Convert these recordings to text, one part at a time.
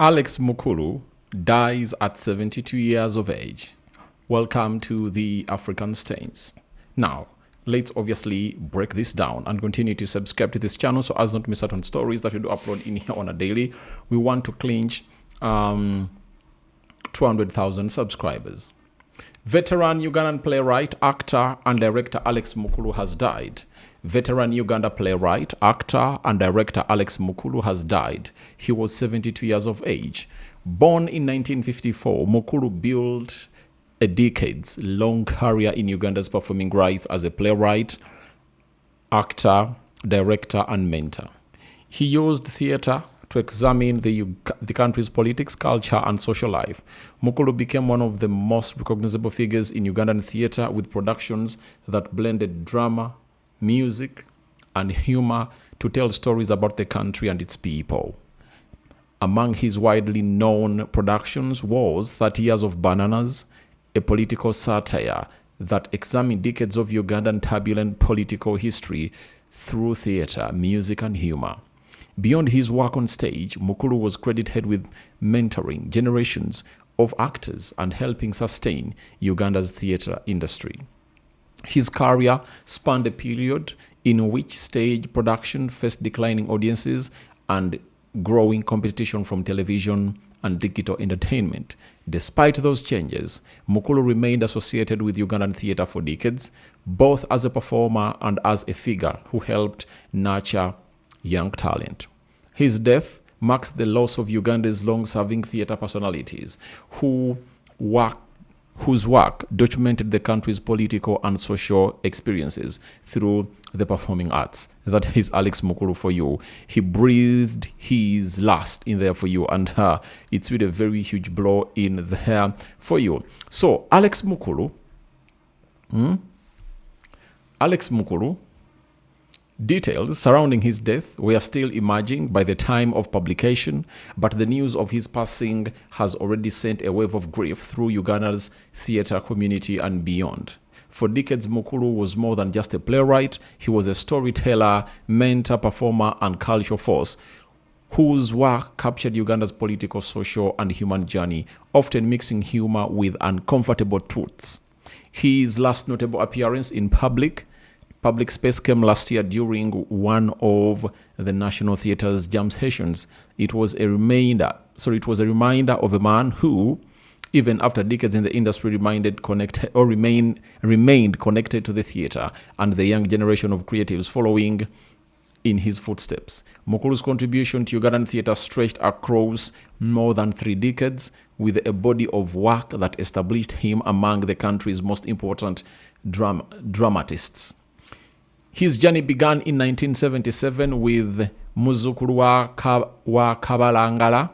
Alex Mukulu dies at 72 years of age. Welcome to the African Stains. Now, let's obviously break this down and continue to subscribe to this channel so as not to miss out on stories that we do upload in here on a daily. We want to clinch 200,000 subscribers. Veteran Ugandan playwright, actor, and director Alex Mukulu has died. Veteran Uganda playwright, actor, and director Alex Mukulu has died. He was 72 years of age. Born in 1954, Mukulu built a decades-long career in Uganda's performing rights as a playwright, actor, director, and mentor. He used theater to examine the country's politics, culture, and social life. Mukulu became one of the most recognizable figures in Ugandan theater with productions that blended drama, music, and humor to tell stories about the country and its people. Among his widely known productions was 30 Years of Bananas, a political satire that examined decades of Ugandan turbulent political history through theater, music, and humor. Beyond his work on stage, Mukulu was credited with mentoring generations of actors and helping sustain Uganda's theater industry. His career spanned a period in which stage production faced declining audiences and growing competition from television and digital entertainment. Despite those changes, Mukulu remained associated with Ugandan theater for decades, both as a performer and as a figure who helped nurture young talent. His death marks the loss of Uganda's long-serving theater personalities whose work documented the country's political and social experiences through the performing arts. That is Alex Mukulu for you. He breathed his last in there for you, and it's with a very huge blow in there for you. So, Alex Mukulu, details surrounding his death were still emerging by the time of publication, but the news of his passing has already sent a wave of grief through Uganda's theater community and beyond. For decades, Mukulu was more than just a playwright. He was a storyteller, mentor, performer, and cultural force whose work captured Uganda's political, social, and human journey, often mixing humor with uncomfortable truths. His last notable appearance in public space came last year during one of the National Theatre's jam sessions. It was a reminder of a man who, even after decades in the industry, remained connected to the theater and the young generation of creatives following in his footsteps. Mukulu's contribution to Ugandan theater stretched across more than 3 decades, with a body of work that established him among the country's most important dramatists. His journey began in 1977 with Muzukuru wa Kabalangala,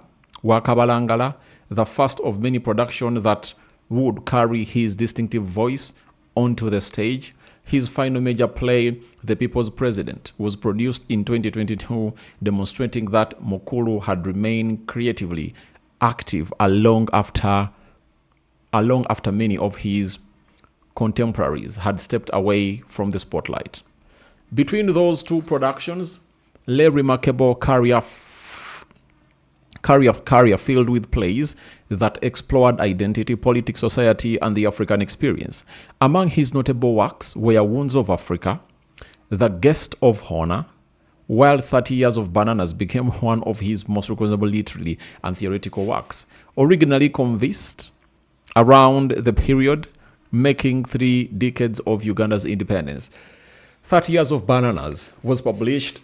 the first of many productions that would carry his distinctive voice onto the stage. His final major play, The People's President, was produced in 2022, demonstrating that Mukulu had remained creatively active long after many of his contemporaries had stepped away from the spotlight. Between those two productions lay remarkable career filled with plays that explored identity, politics, society, and the African experience. Among his notable works were Wounds of Africa, The Guest of Honor, while 30 Years of Bananas became one of his most recognizable literary and theoretical works. Originally conceived around the period making 3 decades of Uganda's independence, 30 Years of Bananas was published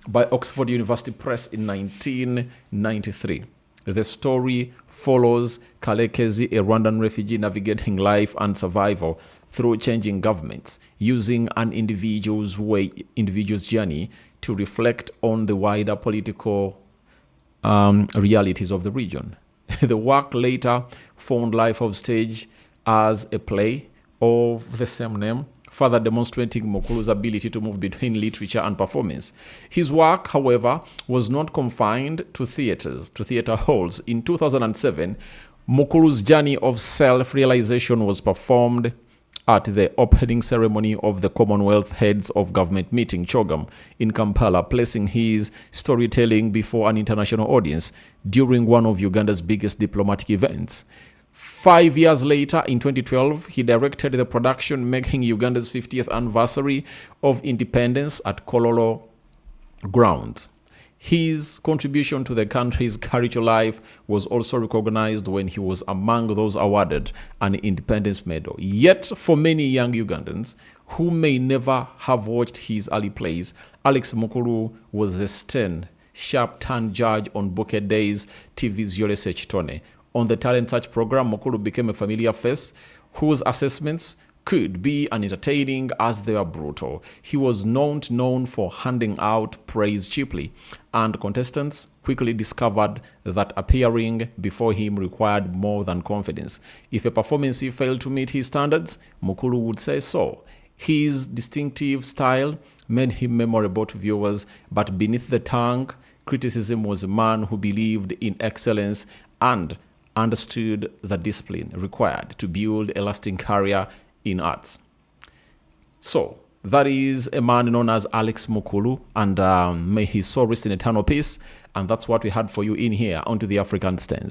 by Oxford University Press in 1993. The story follows Kalekezi, a Rwandan refugee navigating life and survival through changing governments, using an individual's journey to reflect on the wider political realities of the region. The work later found life on stage as a play of the same name, further demonstrating Mukulu's ability to move between literature and performance. His work, however, was not confined to theater halls. In 2007, Mukulu's journey of self-realization was performed at the opening ceremony of the Commonwealth Heads of Government meeting, CHOGM, in Kampala, placing his storytelling before an international audience during one of Uganda's biggest diplomatic events. 5 years later, in 2012, he directed the production making Uganda's 50th anniversary of independence at Kololo grounds. His contribution to the country's cultural life was also recognized when he was among those awarded an Independence Medal. Yet, for many young Ugandans who may never have watched his early plays, Alex Mukulu was the stern, sharp-turned judge on Bouquet Day's TV's Yole Sechitone. On the talent search program, Mukulu became a familiar face whose assessments could be entertaining as they were brutal. He was known for handing out praise cheaply, and contestants quickly discovered that appearing before him required more than confidence. If a performance failed to meet his standards, Mukulu would say so. His distinctive style made him memorable to viewers, but beneath the tongue, criticism was a man who believed in excellence and understood the discipline required to build a lasting career in arts. So that is a man known as Alex Mukulu, and may his soul rest in eternal peace. And that's what we had for you in here onto the African Stance.